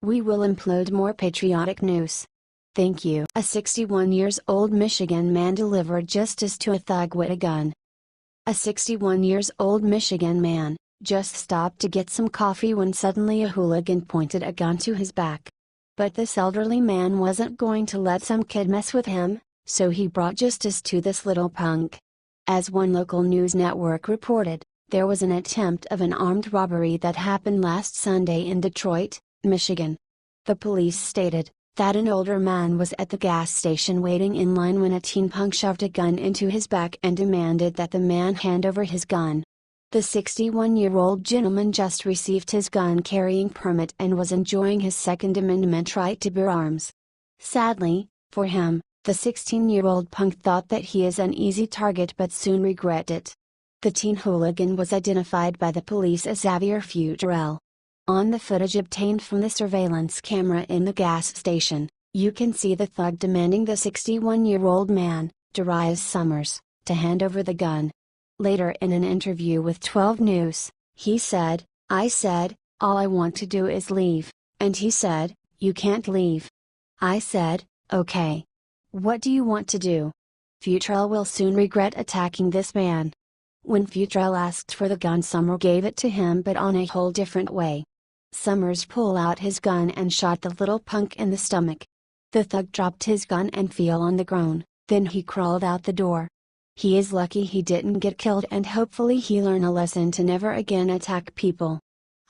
We will implode more patriotic news. Thank you. A 61-year-old Michigan man delivered justice to a thug with a gun. A 61-year-old Michigan man just stopped to get some coffee when suddenly a hooligan pointed a gun to his back. But this elderly man wasn't going to let some kid mess with him, so he brought justice to this little punk. As one local news network reported, there was an attempt of an armed robbery that happened last Sunday in Detroit, Michigan. The police stated that an older man was at the gas station waiting in line when a teen punk shoved a gun into his back and demanded that the man hand over his gun. The 61-year-old gentleman just received his gun-carrying permit and was enjoying his Second Amendment right to bear arms. Sadly, for him, the 16-year-old punk thought that he is an easy target but soon regretted it. The teen hooligan was identified by the police as Xavier Futrell. On the footage obtained from the surveillance camera in the gas station, you can see the thug demanding the 61-year-old man, Darius Summers, to hand over the gun. Later in an interview with 12 News, he said, "I said, all I want to do is leave, and he said, you can't leave. I said, okay. What do you want to do?" Futrell will soon regret attacking this man. When Futrell asked for the gun, Summers gave it to him, but on a whole different way. Summers pulled out his gun and shot the little punk in the stomach. The thug dropped his gun and fell on the ground, then he crawled out the door. He is lucky he didn't get killed, and hopefully he learn a lesson to never again attack people.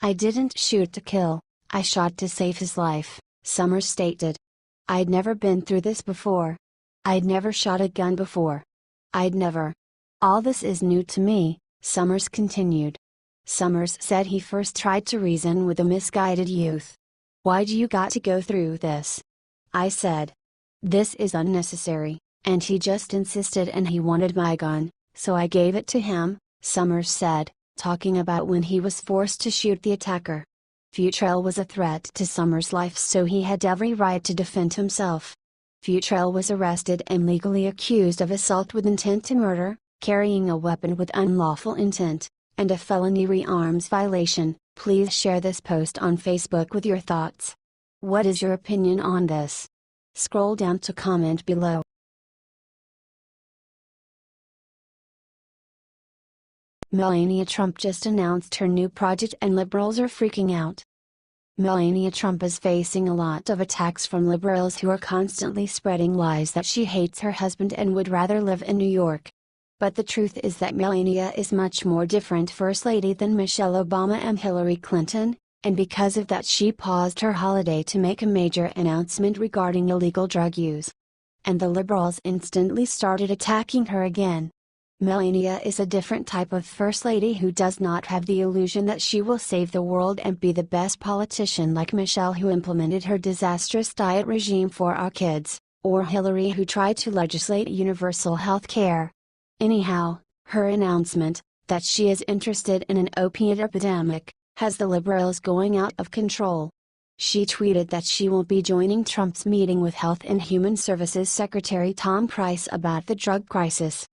"I didn't shoot to kill, I shot to save his life," Summers stated. "I'd never been through this before. I'd never shot a gun before. I'd never. All this is new to me," Summers continued. Summers said he first tried to reason with the misguided youth. "Why do you got to go through this?" I said. "This is unnecessary. And he just insisted and he wanted my gun, so I gave it to him," Summers said, talking about when he was forced to shoot the attacker. Futrell was a threat to Summers' life, so he had every right to defend himself. Futrell was arrested and legally accused of assault with intent to murder, carrying a weapon with unlawful intent, and a felony rearms violation. Please share this post on Facebook with your thoughts. What is your opinion on this? Scroll down to comment below. Melania Trump just announced her new project and liberals are freaking out. Melania Trump is facing a lot of attacks from liberals who are constantly spreading lies that she hates her husband and would rather live in New York. But the truth is that Melania is much more different First Lady than Michelle Obama and Hillary Clinton, and because of that she paused her holiday to make a major announcement regarding illegal drug use. And the liberals instantly started attacking her again. Melania is a different type of First Lady who does not have the illusion that she will save the world and be the best politician like Michelle, who implemented her disastrous diet regime for our kids, or Hillary, who tried to legislate universal health care. Anyhow, her announcement, that she is interested in an opiate epidemic, has the liberals going out of control. She tweeted that she will be joining Trump's meeting with Health and Human Services Secretary Tom Price about the drug crisis.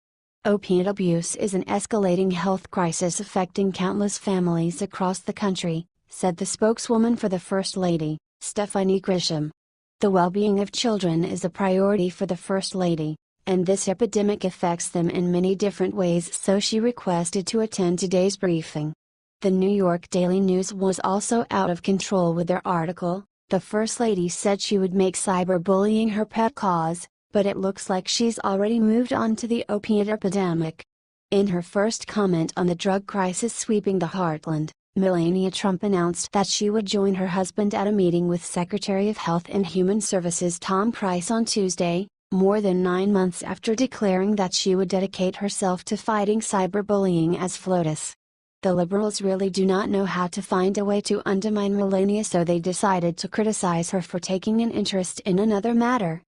Opiate abuse is an escalating health crisis affecting countless families across the country, said the spokeswoman for the First Lady, Stephanie Grisham. The well-being of children is a priority for the First Lady, and this epidemic affects them in many different ways, so she requested to attend today's briefing. The New York Daily News was also out of control with their article. The First Lady said she would make cyberbullying her pet cause, but it looks like she's already moved on to the opiate epidemic. In her first comment on the drug crisis sweeping the heartland, Melania Trump announced that she would join her husband at a meeting with Secretary of Health and Human Services Tom Price on Tuesday, more than 9 months after declaring that she would dedicate herself to fighting cyberbullying as FLOTUS. The liberals really do not know how to find a way to undermine Melania, so they decided to criticize her for taking an interest in another matter.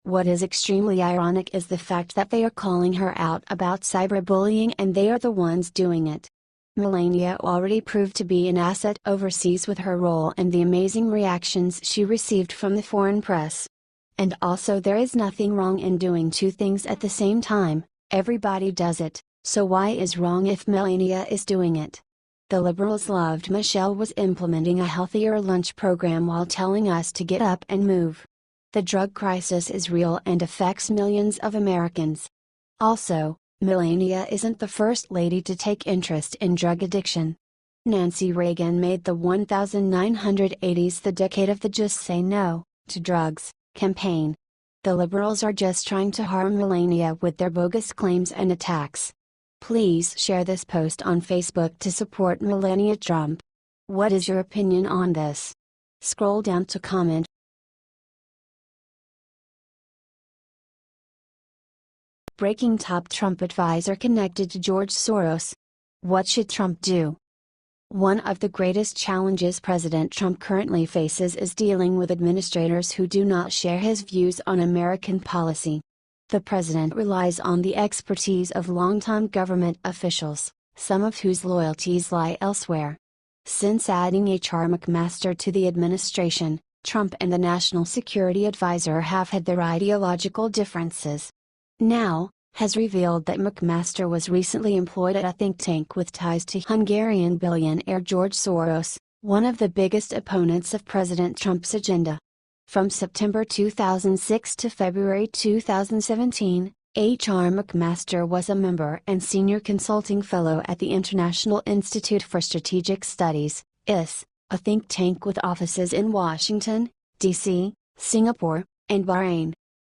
What is extremely ironic is the fact that they are calling her out about cyberbullying and they are the ones doing it. Melania already proved to be an asset overseas with her role and the amazing reactions she received from the foreign press. And also, there is nothing wrong in doing two things at the same time. Everybody does it, so why is wrong if Melania is doing it? The liberals loved Michelle was implementing a healthier lunch program while telling us to get up and move. The drug crisis is real and affects millions of Americans. Also, Melania isn't the first lady to take interest in drug addiction. Nancy Reagan made the 1980s the decade of the "just say no to drugs" campaign. The liberals are just trying to harm Melania with their bogus claims and attacks. Please share this post on Facebook to support Melania Trump. What is your opinion on this? Scroll down to comment. Breaking top Trump advisor connected to George Soros. What should Trump do? One of the greatest challenges President Trump currently faces is dealing with administrators who do not share his views on American policy. The president relies on the expertise of longtime government officials, some of whose loyalties lie elsewhere. Since adding H.R. McMaster to the administration, Trump and the National Security Advisor have had their ideological differences. Now, has revealed that McMaster was recently employed at a think tank with ties to Hungarian billionaire George Soros, one of the biggest opponents of President Trump's agenda. From September 2006 to February 2017, H.R. McMaster was a member and senior consulting fellow at the International Institute for Strategic Studies, IS, a think tank with offices in Washington, D.C., Singapore, and Bahrain.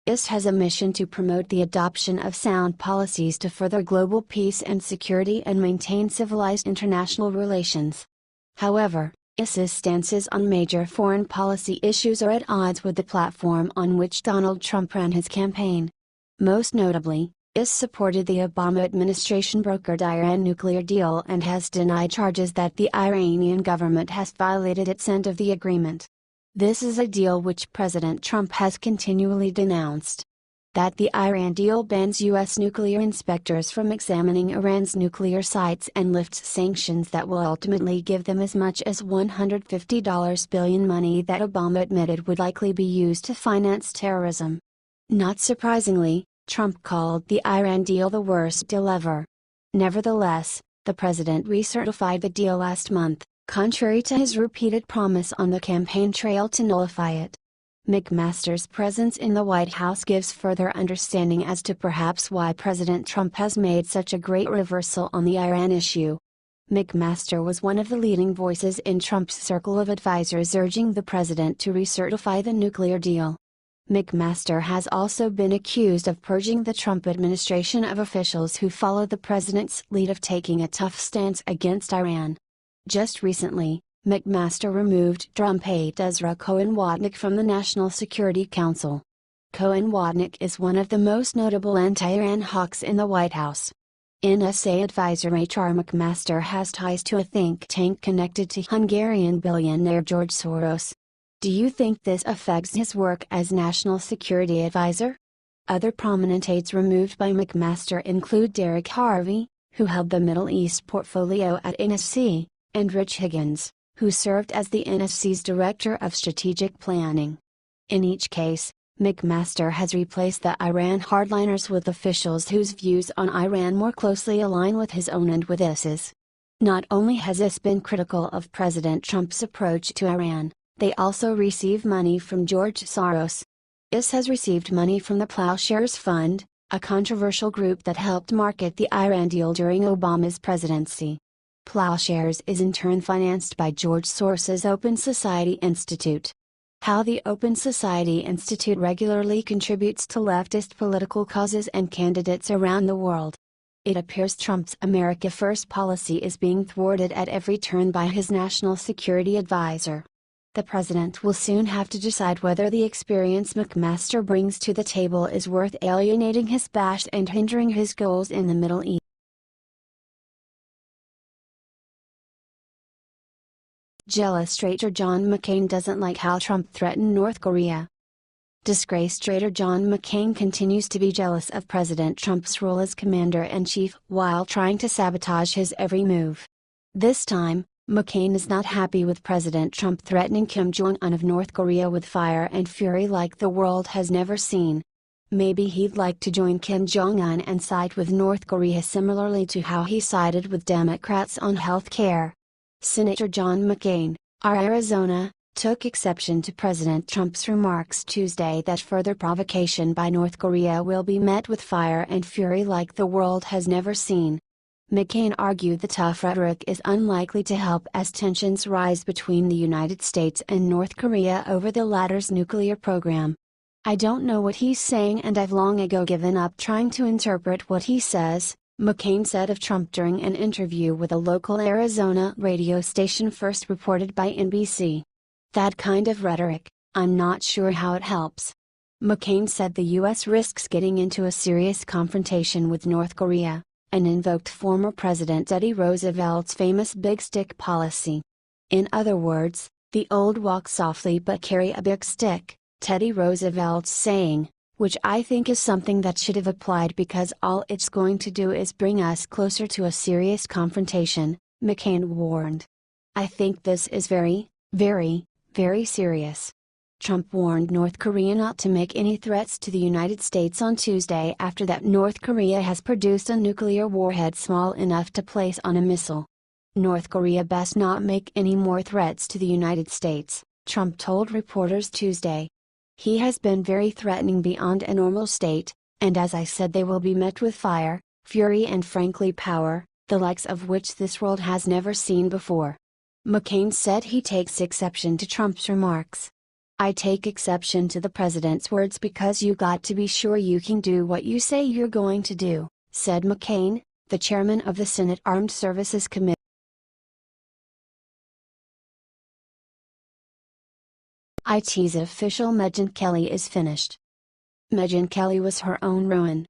IS has a mission to promote the adoption of sound policies to further global peace and security and maintain civilized international relations. However, IS's stances on major foreign policy issues are at odds with the platform on which Donald Trump ran his campaign. Most notably, IS supported the Obama administration brokered Iran nuclear deal and has denied charges that the Iranian government has violated its end of the agreement. This is a deal which President Trump has continually denounced. That the Iran deal bans U.S. nuclear inspectors from examining Iran's nuclear sites and lifts sanctions that will ultimately give them as much as $150 billion, money that Obama admitted would likely be used to finance terrorism. Not surprisingly, Trump called the Iran deal the worst deal ever. Nevertheless, the president recertified the deal last month, contrary to his repeated promise on the campaign trail to nullify it. McMaster's presence in the White House gives further understanding as to perhaps why President Trump has made such a great reversal on the Iran issue. McMaster was one of the leading voices in Trump's circle of advisors urging the president to recertify the nuclear deal. McMaster has also been accused of purging the Trump administration of officials who follow the president's lead of taking a tough stance against Iran. Just recently, McMaster removed Trump aide Ezra Cohen-Watnick from the National Security Council. Cohen-Watnick is one of the most notable anti-Iran hawks in the White House. NSA advisor H.R. McMaster has ties to a think tank connected to Hungarian billionaire George Soros. Do you think this affects his work as National Security Advisor? Other prominent aides removed by McMaster include Derek Harvey, who held the Middle East portfolio at NSC, and Rich Higgins, who served as the NSC's Director of Strategic Planning. In each case, McMaster has replaced the Iran hardliners with officials whose views on Iran more closely align with his own and with IS's. Not only has IS been critical of President Trump's approach to Iran, they also receive money from George Soros. IS has received money from the Plowshares Fund, a controversial group that helped market the Iran deal during Obama's presidency. Plowshares is in turn financed by George Soros's Open Society Institute. How the Open Society Institute regularly contributes to leftist political causes and candidates around the world. It appears Trump's America First policy is being thwarted at every turn by his national security advisor. The president will soon have to decide whether the experience McMaster brings to the table is worth alienating his base and hindering his goals in the Middle East. Jealous Traitor John McCain doesn't like how Trump threatened North Korea. Disgraced traitor John McCain continues to be jealous of President Trump's role as commander-in-chief while trying to sabotage his every move. This time, McCain is not happy with President Trump threatening Kim Jong-un of North Korea with fire and fury like the world has never seen. Maybe he'd like to join Kim Jong-un and side with North Korea similarly to how he sided with Democrats on health care, Senator John McCain, of Arizona, took exception to President Trump's remarks Tuesday that further provocation by North Korea will be met with fire and fury like the world has never seen. McCain argued the tough rhetoric is unlikely to help as tensions rise between the United States and North Korea over the latter's nuclear program. "I don't know what he's saying and I've long ago given up trying to interpret what he says," McCain said of Trump during an interview with a local Arizona radio station first reported by NBC. "That kind of rhetoric, I'm not sure how it helps." McCain said the U.S. risks getting into a serious confrontation with North Korea, and invoked former President Teddy Roosevelt's famous big stick policy. In other words, the old walk softly but carry a big stick, Teddy Roosevelt's saying, which I think is something that should have applied because all it's going to do is bring us closer to a serious confrontation, McCain warned. "I think this is very, very, very serious." Trump warned North Korea not to make any threats to the United States on Tuesday after that North Korea has produced a nuclear warhead small enough to place on a missile. "North Korea best not make any more threats to the United States," Trump told reporters Tuesday. "He has been very threatening beyond a normal state, and as I said they will be met with fire, fury and frankly power, the likes of which this world has never seen before." McCain said he takes exception to Trump's remarks. "I take exception to the president's words because you got to be sure you can do what you say you're going to do," said McCain, the chairman of the Senate Armed Services Committee. IT's official Megyn Kelly is finished. Megyn Kelly was her own ruin.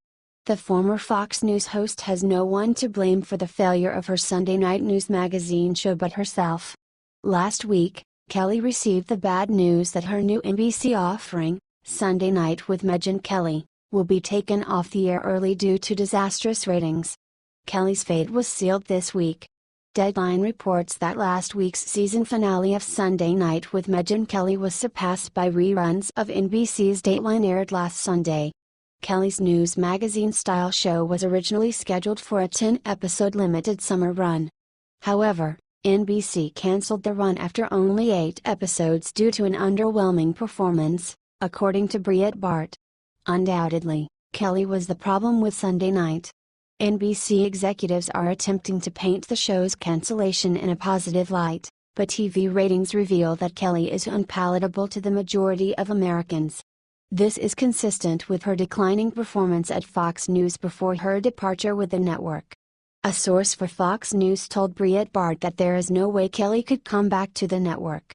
The former Fox News host has no one to blame for the failure of her Sunday night news magazine show but herself. Last week, Kelly received the bad news that her new NBC offering, Sunday Night with Megyn Kelly, will be taken off the air early due to disastrous ratings. Kelly's fate was sealed this week. Deadline reports that last week's season finale of Sunday Night with Megyn Kelly was surpassed by reruns of NBC's Dateline aired last Sunday. Kelly's news magazine-style show was originally scheduled for a 10-episode limited summer run. However, NBC canceled the run after only 8 episodes due to an underwhelming performance, according to Breitbart. Undoubtedly, Kelly was the problem with Sunday Night. NBC executives are attempting to paint the show's cancellation in a positive light, but TV ratings reveal that Kelly is unpalatable to the majority of Americans. This is consistent with her declining performance at Fox News before her departure with the network. A source for Fox News told Breitbart that there is no way Kelly could come back to the network.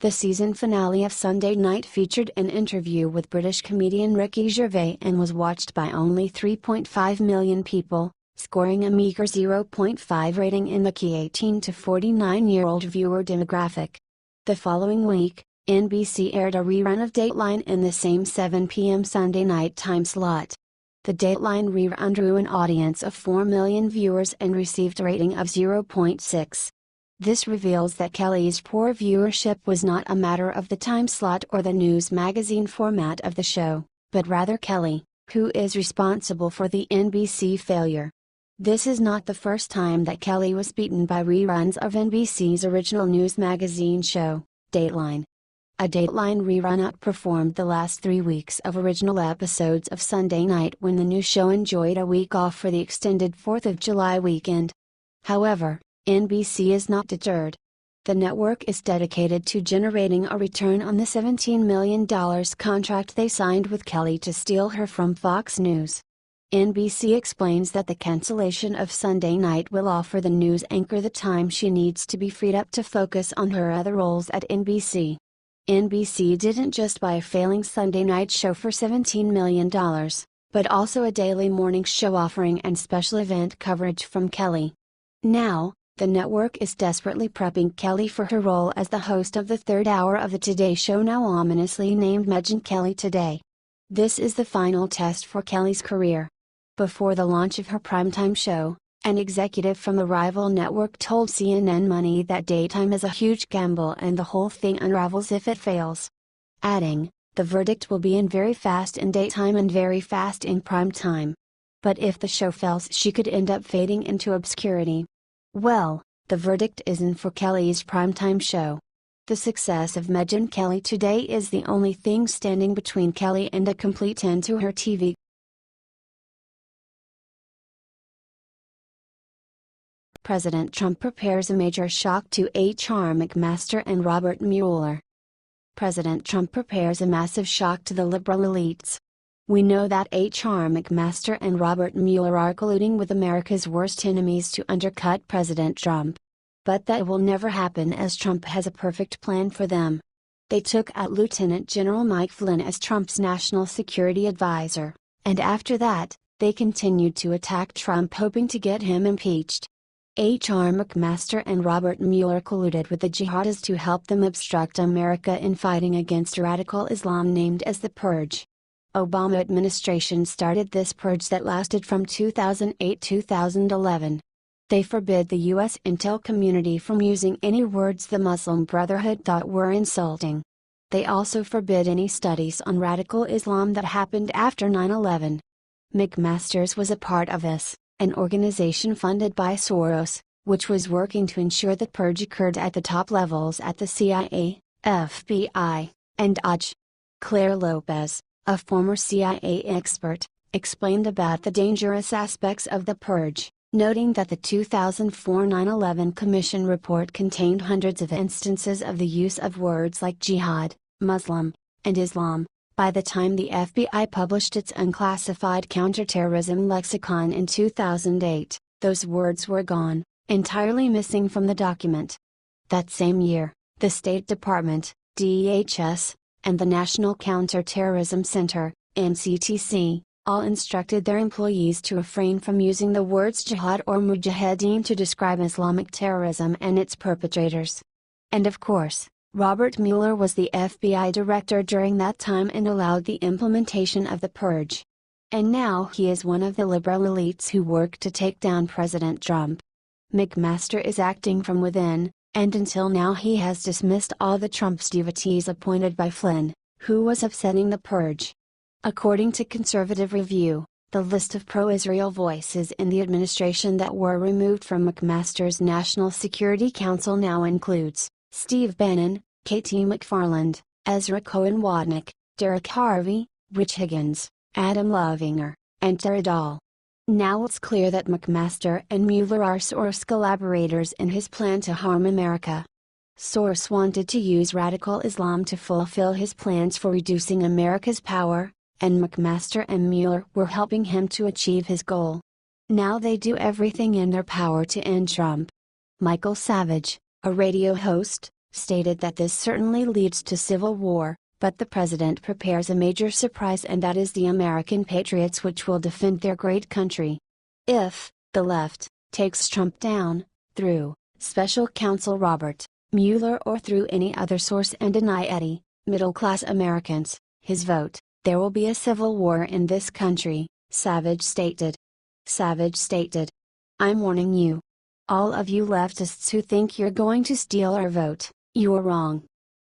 The season finale of Sunday Night featured an interview with British comedian Ricky Gervais and was watched by only 3.5 million people, scoring a meager 0.5 rating in the key 18 to 49-year-old viewer demographic. The following week, NBC aired a rerun of Dateline in the same 7 p.m. Sunday night time slot. The Dateline rerun drew an audience of 4 million viewers and received a rating of 0.6. This reveals that Kelly's poor viewership was not a matter of the time slot or the news magazine format of the show, but rather Kelly, who is responsible for the NBC failure. This is not the first time that Kelly was beaten by reruns of NBC's original news magazine show, Dateline. A Dateline rerun outperformed the last 3 weeks of original episodes of Sunday Night when the new show enjoyed a week off for the extended 4th of July weekend. However, NBC is not deterred. The network is dedicated to generating a return on the $17 million contract they signed with Kelly to steal her from Fox News. NBC explains that the cancellation of Sunday Night will offer the news anchor the time she needs to be freed up to focus on her other roles at NBC. NBC didn't just buy a failing Sunday night show for $17 million, but also a daily morning show offering and special event coverage from Kelly. Now, the network is desperately prepping Kelly for her role as the host of the third hour of the Today Show, now ominously named Megyn Kelly Today. This is the final test for Kelly's career. Before the launch of her primetime show, an executive from the rival network told CNN Money that daytime is a huge gamble and the whole thing unravels if it fails. Adding, "The verdict will be in very fast in daytime and very fast in primetime. But if the show fails, she could end up fading into obscurity." Well, The verdict is in for Kelly's primetime show. The success of Megyn Kelly today is the only thing standing between Kelly and a complete end to her TV. President Trump prepares a major shock to H.R. McMaster and Robert Mueller. President Trump prepares a massive shock to the liberal elites. We know that H.R. McMaster and Robert Mueller are colluding with America's worst enemies to undercut President Trump. But that will never happen, as Trump has a perfect plan for them. They took out Lieutenant General Mike Flynn as Trump's national security advisor, and after that, they continued to attack Trump, hoping to get him impeached. H.R. McMaster and Robert Mueller colluded with the jihadists to help them obstruct America in fighting against radical Islam named as the Purge. Obama administration started this purge that lasted from 2008-2011. They forbid the U.S. intel community from using any words the Muslim Brotherhood thought were insulting. They also forbid any studies on radical Islam that happened after 9/11. McMaster's was a part of this, an organization funded by Soros, which was working to ensure the purge occurred at the top levels at the CIA, FBI, and OJ. Claire Lopez, a former CIA expert, explained about the dangerous aspects of the purge, noting that the 2004 9/11 Commission report contained hundreds of instances of the use of words like jihad, Muslim, and Islam. By the time the FBI published its unclassified counterterrorism lexicon in 2008, those words were gone, entirely missing from the document. That same year, the State Department, DHS, and the National Counterterrorism Center, NCTC, all instructed their employees to refrain from using the words jihad or mujahideen to describe Islamic terrorism and its perpetrators. And of course, Robert Mueller was the FBI director during that time and allowed the implementation of the purge. And now he is one of the liberal elites who work to take down President Trump. McMaster is acting from within, and until now he has dismissed all the Trump's devotees appointed by Flynn, who was upsetting the purge. According to Conservative Review, the list of pro-Israel voices in the administration that were removed from McMaster's National Security Council now includes Steve Bannon, K.T. McFarland, Ezra Cohen-Wadnick, Derek Harvey, Rich Higgins, Adam Lovinger, and Tara Dahl. Now it's clear that McMaster and Mueller are Soros collaborators in his plan to harm America. Soros wanted to use radical Islam to fulfill his plans for reducing America's power, and McMaster and Mueller were helping him to achieve his goal. Now they do everything in their power to end Trump. Michael Savage, a radio host, stated that this certainly leads to civil war, but the president prepares a major surprise, and that is the American patriots which will defend their great country. If the left takes Trump down, through special counsel Robert Mueller or through any other source, and deny Eddie, middle-class Americans, his vote, there will be a civil war in this country, Savage stated. Savage stated, "I'm warning you. All of you leftists who think you're going to steal our vote, you're wrong.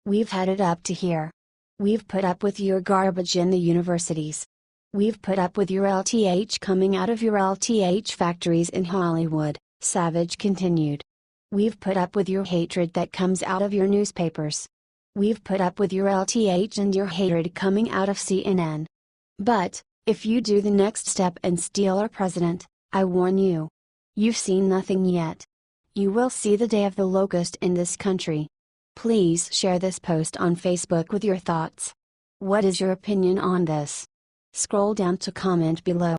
We've had it up to here. We've put up with your garbage in the universities. We've put up with your LTH coming out of your LTH factories in Hollywood," Savage continued. "We've put up with your hatred that comes out of your newspapers. We've put up with your LTH and your hatred coming out of CNN. But, if you do the next step and steal our president, I warn you. You've seen nothing yet. You will see the day of the locust in this country." Please share this post on Facebook with your thoughts. What is your opinion on this? Scroll down to comment below.